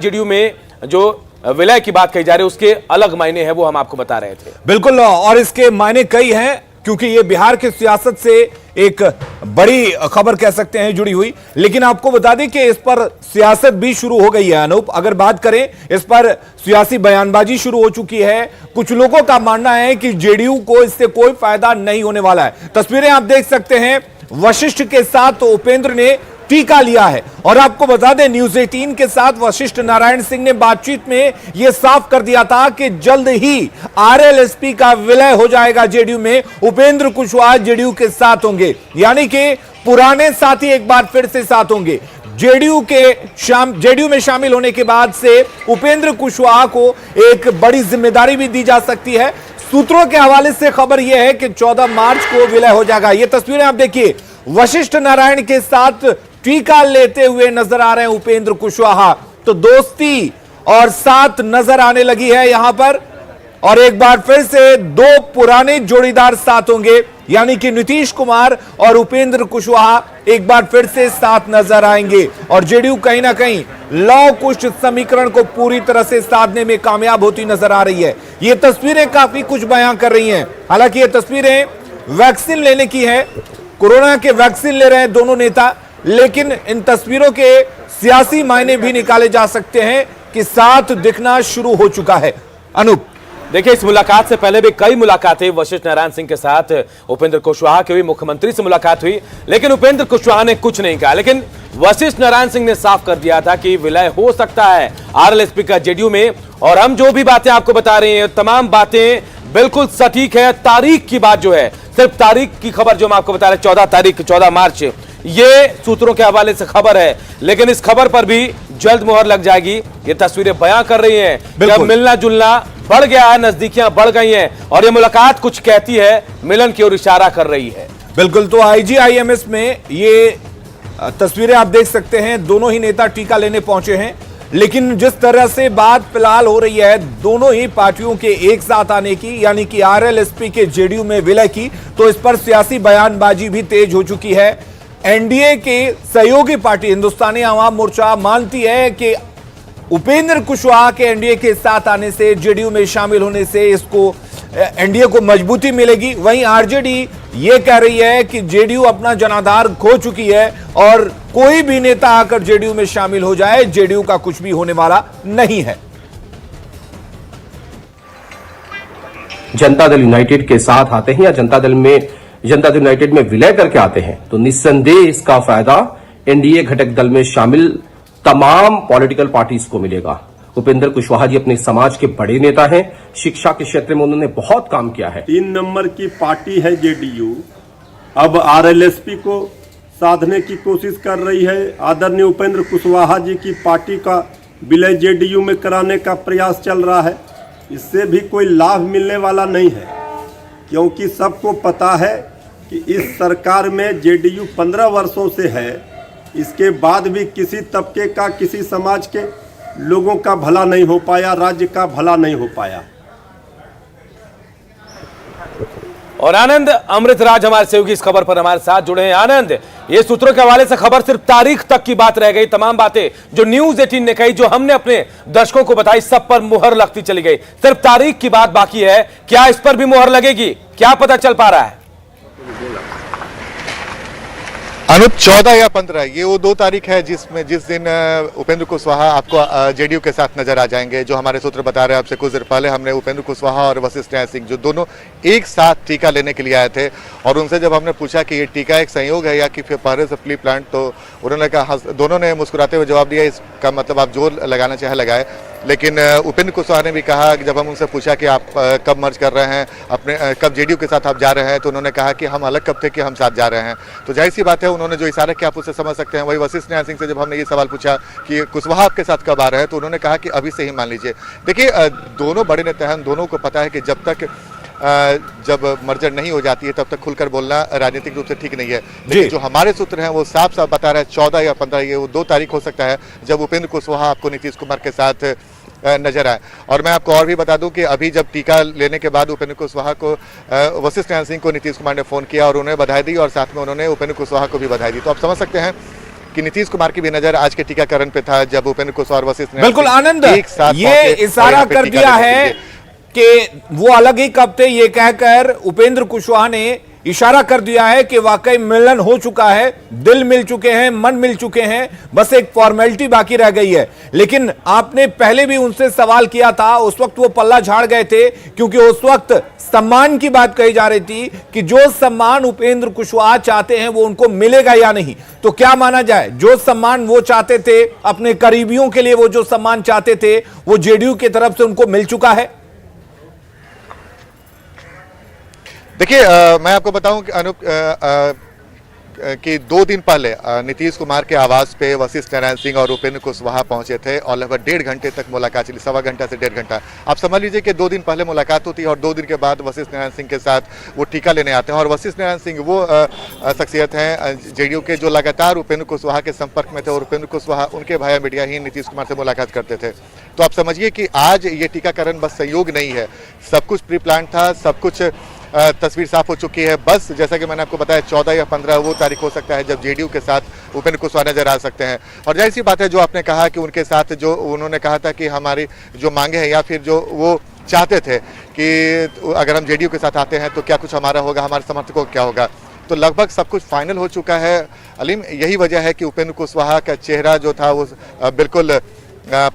JDU में जो विलय की बात कही जा रही है उसके अलग मायने हैं, वो हम आपको बता रहे थे। बिल्कुल, और इसके मायने कई हैं क्योंकि ये बिहार की सियासत से एक बड़ी खबर कह सकते हैं जुड़ी हुई। लेकिन आपको बता दें कि इस पर सियासत भी शुरू हो गई है। अनूप, अगर बात करें, इस पर सियासी बयानबाजी शुरू हो चुकी है। कुछ लोगों का मानना है कि जेडीयू को इससे कोई फायदा नहीं होने वाला है। तस्वीरें आप देख सकते हैं, वशिष्ठ के साथ उपेंद्र ने टीका लिया है। और आपको बता दें, न्यूज 18 के साथ वशिष्ठ नारायण सिंह ने बातचीत में यह साफ कर दिया था कि जल्द ही आरएलएसपी का विलय हो जाएगा जेडीयू में। उपेंद्र कुशवाहा जेडीयू के साथ होंगे, यानी कि पुराने साथी एक बार फिर से साथ होंगे। जेडीयू में शामिल होने के बाद से उपेंद्र कुशवाहा को एक बड़ी जिम्मेदारी भी दी जा सकती है। सूत्रों के हवाले से खबर यह है कि 14 मार्च को विलय हो जाएगा। ये तस्वीरें आप देखिए, वशिष्ठ नारायण के साथ टीका लेते हुए नजर आ रहे हैं उपेंद्र कुशवाहा। तो दोस्ती और साथ नजर आने लगी है यहां पर। और एक बार फिर से दो पुराने जोड़ीदार साथ होंगे, यानी कि नीतीश कुमार और उपेंद्र कुशवाहा एक बार फिर से साथ नजर आएंगे। और जेडीयू कहीं ना कहीं लव कुश समीकरण को पूरी तरह से साधने में कामयाब होती नजर आ रही है। ये तस्वीरें काफी कुछ बयां कर रही हैं। हालांकि ये तस्वीरें वैक्सीन लेने की है, कोरोना के वैक्सीन ले रहे हैं दोनों नेता। लेकिन इन तस्वीरों के सियासी मायने भी निकाले जा सकते हैं कि साथ दिखना शुरू हो चुका है। अनूप, देखिए, इस मुलाकात से पहले भी कई मुलाकातें वशिष्ठ नारायण सिंह के साथ उपेंद्र कुशवाहा की हुई, मुख्यमंत्री से मुलाकात हुई, लेकिन उपेंद्र कुशवाहा ने कुछ नहीं कहा। लेकिन वशिष्ठ नारायण सिंह ने साफ कर दिया था कि विलय हो सकता है आरएलएसपी का जेडीयू में। और हम जो भी बातें आपको बता रहे हैं, तमाम बातें बिल्कुल सटीक है। तारीख की बात जो है, सिर्फ तारीख की खबर जो हम आपको बता रहे हैं, 14 मार्च, ये सूत्रों के हवाले से खबर है। लेकिन इस खबर पर भी जल्द मुहर लग जाएगी। ये तस्वीरें बयां कर रही हैं कि अब मिलना जुलना बढ़ गया है, नजदीकियां बढ़ गई हैं। और ये मुलाकात कुछ कहती है, मिलन की ओर इशारा कर रही है। बिल्कुल, तो आईजीआईएमएस में ये तस्वीरें आप देख सकते हैं, दोनों ही नेता टीका लेने पहुंचे हैं। लेकिन जिस तरह से बात फिलहाल हो रही है दोनों ही पार्टियों के एक साथ आने की, यानी कि आरएलएसपी के जेडीयू में विलय की, तो इस पर सियासी बयानबाजी भी तेज हो चुकी है। एनडीए के सहयोगी पार्टी हिंदुस्तानी आवाम मोर्चा मानती है कि उपेंद्र कुशवाहा के एनडीए के साथ आने से, जेडीयू में शामिल होने से इसको एनडीए को मजबूती मिलेगी। वहीं आरजेडी ये कह रही है कि जेडीयू अपना जनाधार खो चुकी है और कोई भी नेता आकर जेडीयू में शामिल हो जाए, जेडीयू का कुछ भी होने वाला नहीं है। जनता दल यूनाइटेड के साथ आते हैं या जनता दल यूनाइटेड में विलय करके आते हैं, तो निस्संदेह इसका फायदा एनडीए घटक दल में शामिल तमाम पॉलिटिकल पार्टीज को मिलेगा। उपेंद्र कुशवाहा जी अपने समाज के बड़े नेता हैं, शिक्षा के क्षेत्र में उन्होंने बहुत काम किया है। 3 नंबर की पार्टी है जेडीयू, अब आरएलएसपी को साधने की कोशिश कर रही है। आदरणीय उपेंद्र कुशवाहा जी की पार्टी का विलय जेडीयू में कराने का प्रयास चल रहा है। इससे भी कोई लाभ मिलने वाला नहीं है, क्योंकि सबको पता है कि इस सरकार में जेडीयू 15 वर्षों से है। इसके बाद भी किसी तबके का, किसी समाज के लोगों का भला नहीं हो पाया, राज्य का भला नहीं हो पाया। और आनंद अमृतराज हमारे सहयोगी इस खबर पर हमारे साथ जुड़े हैं। आनंद, ये सूत्रों के हवाले से खबर सिर्फ तारीख तक की बात रह गई। तमाम बातें जो न्यूज 18 ने कही, जो हमने अपने दर्शकों को बताई, सब पर मुहर लगती चली गई। सिर्फ तारीख की बात बाकी है। क्या इस पर भी मुहर लगेगी? क्या पता चल पा रहा है? अनुप, 14 या 15 ये वो 2 तारीख है जिस दिन उपेंद्र कुशवाहा आपको जेडीयू के साथ नजर आ जाएंगे। जो हमारे सूत्र बता रहे हैं, आपसे कुछ देर पहले हमने उपेंद्र कुशवाहा और वशिष्ठ नारायण सिंह जो दोनों एक साथ टीका लेने के लिए आए थे, और उनसे जब हमने पूछा कि ये टीका एक संयोग है या कि फिर पहले से प्री प्लान, तो उन्होंने कहा, दोनों ने मुस्कुराते हुए जवाब दिया, इसका मतलब आप जो लगाना चाहे लगाए। लेकिन उपेंद्र कुशवाहा ने भी कहा कि जब हम उनसे पूछा कि आप कब मर्ज कर रहे हैं, अपने कब जेडीयू के साथ आप जा रहे हैं, तो उन्होंने कहा कि हम अलग कब थे कि हम साथ जा रहे हैं। तो जाहिर सी बात है, उन्होंने जो इशारा किया आप उससे समझ सकते हैं। वही वशिष्ठ नारायण सिंह से जब हमने ये सवाल पूछा कि कुशवाहा आपके साथ कब आ रहे हैं, तो उन्होंने कहा कि अभी से ही मान लीजिए। देखिए, दोनों बड़े नेता हैं, दोनों को पता है कि जब मर्जर नहीं हो जाती है तब तक खुलकर बोलना राजनीतिक रूप से ठीक नहीं है। लेकिन जो हमारे सूत्र हैं वो साफ साफ बता रहे हैं 14 या 15 ये वो 2 तारीख हो सकता है जब उपेंद्र कुशवाहा आपको नीतीश कुमार के साथ नजर आए। और मैं आपको और भी बता दूं कि अभी जब टीका लेने के बाद उपेंद्र कुशवाहा को वशिष्ठ नारायण सिंह को नीतीश कुमार ने फोन किया और उन्हें बधाई दी, और साथ में उन्होंने उपेंद्र कुशवाहा को भी बधाई दी। तो आप समझ सकते हैं कि नीतीश कुमार की भी नजर आज के टीकाकरण पे था, जब उपेंद्र कुशवाहा और वशिष्ठ बिल्कुल आनंद, एक साथ ये पहुंचे और इशारा यहाँ पे कर टीका दिया लेने है के लिए। कि वो अलग ही कब थे, ये कहकर उपेंद्र कुशवाहा ने इशारा कर दिया है कि वाकई मिलन हो चुका है, दिल मिल चुके हैं, मन मिल चुके हैं, बस एक फॉर्मेलिटी बाकी रह गई है। लेकिन आपने पहले भी उनसे सवाल किया था, उस वक्त वो पल्ला झाड़ गए थे, क्योंकि उस वक्त सम्मान की बात कही जा रही थी कि जो सम्मान उपेंद्र कुशवाहा चाहते हैं वो उनको मिलेगा या नहीं। तो क्या माना जाए, जो सम्मान वो चाहते थे अपने करीबियों के लिए, वो जो सम्मान चाहते थे वो जेडीयू की तरफ से उनको मिल चुका है? देखिए, मैं आपको बताऊं कि अनूप कि 2 दिन पहले नीतीश कुमार के आवास पे वशिष्ठ नारायण सिंह और उपेंद्र कुशवाहा पहुंचे थे और लगभग 1.5 घंटे तक मुलाकात चली, 1.25 घंटा से 1.5 घंटा। आप समझ लीजिए कि 2 दिन पहले मुलाकात होती है और 2 दिन के बाद वशिष्ठ नारायण सिंह के साथ वो टीका लेने आते हैं। और वशिष्ठ नारायण सिंह वो शख्सियत हैं जेडीयू के जो लगातार उपेंद्र कुशवाहा के संपर्क में थे और उपेंद्र कुशवाहा उनके भाया मीडिया ही नीतीश कुमार से मुलाकात करते थे। तो आप समझिए कि आज ये टीकाकरण बस संयोग नहीं है, सब कुछ प्री प्लान था, सब कुछ तस्वीर साफ हो चुकी है। बस जैसा कि मैंने आपको बताया 14 या 15 वो तारीख हो सकता है जब जेडीयू के साथ उपेंद्र कुशवाहा नजर आ सकते हैं। और जाहिर सी बात है, जो आपने कहा कि उनके साथ जो उन्होंने कहा था कि हमारी जो मांगे हैं या फिर जो वो चाहते थे कि अगर हम जेडीयू के साथ आते हैं तो क्या कुछ हमारा होगा, हमारे समर्थकों को क्या होगा, तो लगभग सब कुछ फाइनल हो चुका है अलीम। यही वजह है कि उपेंद्र कुशवाहा का चेहरा जो था वो बिल्कुल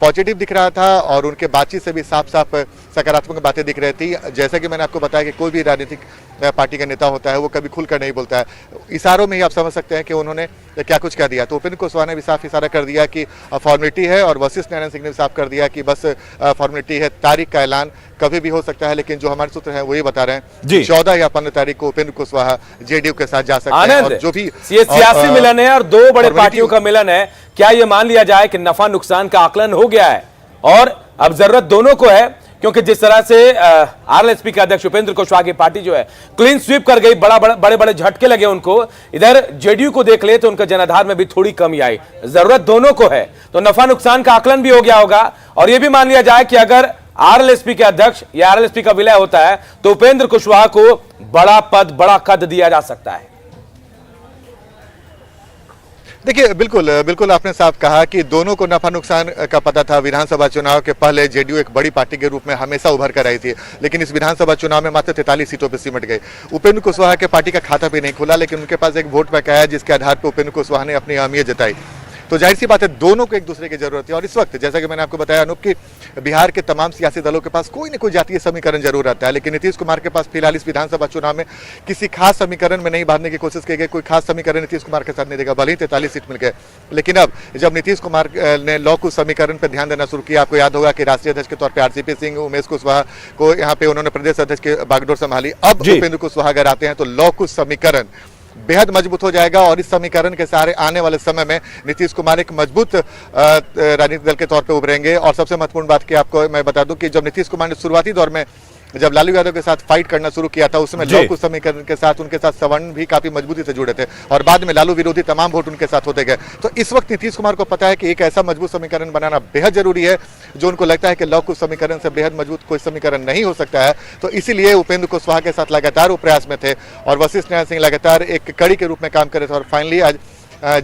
पॉजिटिव दिख रहा था और उनके बातचीत से भी साफ साफ सकारात्मक बातें दिख रही थी। जैसा कि मैंने आपको बताया कि कोई भी राजनीतिक पार्टी का नेता होता है वो कभी खुलकर नहीं बोलता है, इशारों में ही आप समझ सकते हैं कि उन्होंने क्या कुछ कह दिया। तो उपेंद्र कुशवाहा ने भी साफ इशारा कर दिया कि फॉर्मेलिटी है और वशिष्ठ नारायण सिंह ने भी साफ कर दिया कि बस फॉर्मेलिटी है, तारीख का ऐलान कभी भी हो सकता है, लेकिन जो हमारे सूत्र हैं वही बता रहे हैं 14 या 15 तारीख को उपेंद्र कुशवाहा जेडीयू के साथ जा सकते हैं। और जो भी ये सियासी मिलन है और 2 बड़े पार्टियों का मिलन है, क्या ये मान लिया जाए कि नफा नुकसान का आकलन हो गया है और अब जरूरत दोनों को है? क्योंकि जिस तरह से आरएलएसपी के अध्यक्ष उपेंद्र कुशवाहा की पार्टी जो है क्लीन स्वीप कर गई, बड़े बड़े झटके लगे उनको, इधर जेडीयू को देख ले तो उनका जनाधार में भी थोड़ी कमी आई। जरूरत दोनों को है, तो नफा नुकसान का आकलन भी हो गया होगा और यह भी मान लिया जाए कि अगर आरएलएसपी के अध्यक्ष या आरएलएसपी का विलय होता है तो उपेंद्र कुशवाहा को बड़ा पद, बड़ा कद दिया जा सकता है। देखिए, बिल्कुल आपने साफ कहा कि दोनों को नफा नुकसान का पता था। विधानसभा चुनाव के पहले जेडीयू एक बड़ी पार्टी के रूप में हमेशा उभर कर आई थी, लेकिन इस विधानसभा चुनाव में मात्र 43 सीटों पर सिमट गए। उपेंद्र कुशवाहा के पार्टी का खाता भी नहीं खुला, लेकिन उनके पास एक वोट बैंक आया जिसके आधार पर उपेंद्र कुशवाहा ने अपनी अहमियत जताई। तो जाहिर सी बात है, दोनों को एक दूसरे की जरूरत है। और इस वक्त जैसा कि मैंने आपको बताया अनूप कि बिहार के तमाम सियासी दलों के पास कोई न कोई जातीय समीकरण जरूर रहता है, लेकिन नीतीश कुमार के पास फिलहाल इस विधानसभा चुनाव में किसी खास समीकरण में नहीं बांधने की कोशिश की गई। कोई खास समीकरण नीतीश कुमार के साथ नहीं देगा, भले ही 43 सीट मिल गए। लेकिन अब जब नीतीश कुमार ने लॉ कुछ समीकरण पर ध्यान देना शुरू किया, आपको याद होगा कि राष्ट्रीय अध्यक्ष के तौर पर आरसीपी सिंह, उमेश कुशवाहा को यहाँ पे उन्होंने प्रदेश अध्यक्ष की बागडोर संभाली। अब उपेंद्र कुशवाहा अगर आते हैं तो लॉ कुछ समीकरण बेहद मजबूत हो जाएगा और इस समीकरण के सहारे आने वाले समय में नीतीश कुमार एक मजबूत राजनीतिक दल के तौर पे उभरेंगे। और सबसे महत्वपूर्ण बात कि आपको मैं बता दूं कि जब नीतीश कुमार ने शुरुआती दौर में जब लालू यादव के साथ फाइट करना शुरू किया था, उसमें लोग कुछ समीकरण के साथ उनके साथ सवर्ण भी काफी मजबूती से जुड़े थे और बाद में लालू विरोधी तमाम वोट उनके साथ होते गए। तो इस वक्त नीतीश कुमार को पता है कि एक ऐसा मजबूत समीकरण बनाना बेहद जरूरी है जो उनको लगता है कि लॉ कुछ समीकरण से बेहद मजबूत कोई समीकरण नहीं हो सकता है। तो इसीलिए उपेंद्र कुशवाहा के साथ लगातार वो प्रयास में थे और वशिष्ठ नारायण सिंह लगातार एक कड़ी के रूप में काम कर रहे थे। और फाइनली आज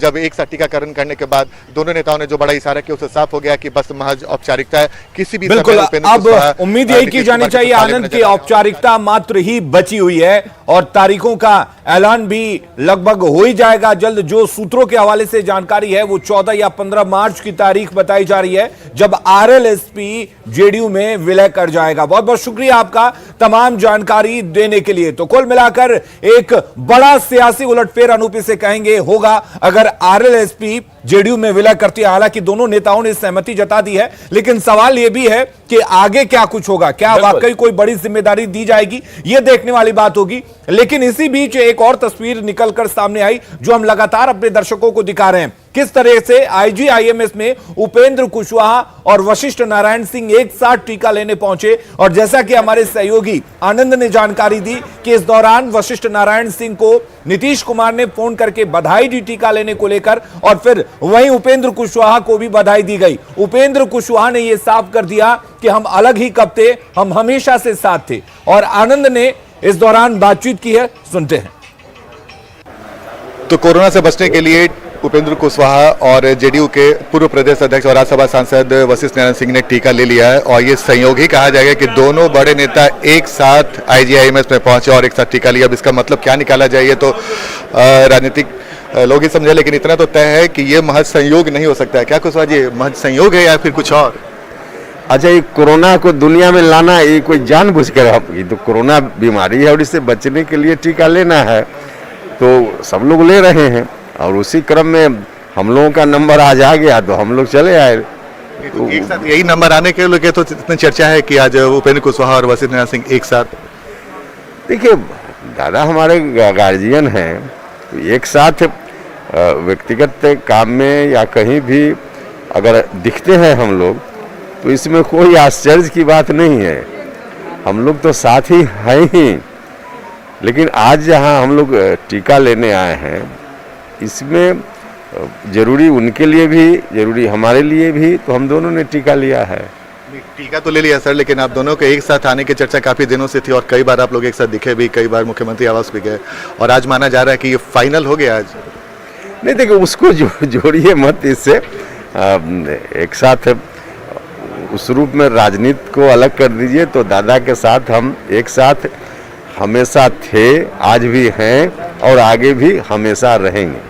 जब एक साथ टीकाकरण करने के बाद दोनों नेताओं ने जो बड़ा इशारा किया, उससे साफ हो गया कि बस महज औपचारिकता है। किसी भी बिल्कुल, अब उम्मीद यही की जानी चाहिए आनंद की औपचारिकता मात्र ही बची हुई है और तारीखों का ऐलान भी लगभग हो ही जाएगा जल्द। जो सूत्रों के हवाले से जानकारी है वो 14 या 15 मार्च की तारीख बताई जा रही है जब आरएलएसपी जेडीयू में विलय कर जाएगा। बहुत बहुत शुक्रिया आपका तमाम जानकारी देने के लिए। तो कुल मिलाकर एक बड़ा सियासी उलटफेर अनूप इसे कहेंगे होगा अगर आरएलएसपी जेडीयू में विलय करती है। हालांकि दोनों नेताओं ने सहमति जता दी है, लेकिन सवाल यह भी है कि आगे क्या कुछ होगा, क्या वाकई कोई बड़ी जिम्मेदारी दी जाएगी, यह देखने वाली बात होगी। लेकिन इसी बीच एक और तस्वीर निकलकर सामने आई जो हम लगातार अपने दर्शकों को दिखा रहे हैं, किस तरह से आईजीआईएमएस में उपेंद्र कुशवाहा और वशिष्ठ नारायण सिंह एक साथ टीका लेने पहुंचे। और जैसा कि हमारे सहयोगी आनंद ने जानकारी दी कि इस दौरान वशिष्ठ नारायण सिंह को नीतीश कुमार ने फोन करके बधाई दी टीका लेने को लेकर और फिर वहीं उपेंद्र कुशवाहा को भी बधाई दी गई। उपेंद्र कुशवाहा ने यह साफ कर दिया कि हम अलग ही कब थे, हम हमेशा से साथ थे। और आनंद ने इस दौरान बातचीत की है, सुनते हैं। तो कोरोना से बचने के लिए उपेंद्र कुशवाहा और जेडीयू के पूर्व प्रदेश अध्यक्ष और राज्यसभा सांसद वशिष्ठ नारायण सिंह ने टीका ले लिया है और ये संयोग ही कहा जाएगा कि दोनों बड़े नेता एक साथ IGIMS में पहुंचे और एक साथ टीका लिया। अब इसका मतलब क्या निकाला जाए ये तो राजनीतिक लोग ही समझे, लेकिन इतना तो तय है कि ये महज संयोग नहीं हो सकता है। क्या कुशवाहा जी, महज संयोग है या फिर कुछ और? अच्छा, ये कोरोना को दुनिया में लाना ये कोई जानबूझकर, ये तो कोरोना बीमारी है और इससे बचने के लिए टीका लेना है, तो सब लोग ले रहे हैं और उसी क्रम में हम लोगों का नंबर आज आ गया तो हम लोग चले आए। तो एक साथ यही नंबर आने के लिए तो इतनी चर्चा है कि आज उपेंद्र कुशवाहा और वशिष्ठ नारायण सिंह एक साथ। देखिए, दादा हमारे गार्जियन हैं, तो एक साथ व्यक्तिगत काम में या कहीं भी अगर दिखते हैं हम लोग तो इसमें कोई आश्चर्य की बात नहीं है, हम लोग तो साथ ही हैं ही। लेकिन आज जहां हम लोग टीका लेने आए हैं, इसमें जरूरी उनके लिए भी, जरूरी हमारे लिए भी, तो हम दोनों ने टीका लिया है। टीका तो ले लिया सर, लेकिन आप दोनों के एक साथ आने की चर्चा काफी दिनों से थी और कई बार आप लोग एक साथ दिखे भी, कई बार मुख्यमंत्री आवास भी गए और आज माना जा रहा है कि ये फाइनल हो गया आज। नहीं, देखिए उसको जोड़िए मत इससे, एक साथ उस रूप में राजनीति को अलग कर दीजिए। तो दादा के साथ हम एक साथ हमेशा थे, आज भी हैं और आगे भी हमेशा रहेंगे।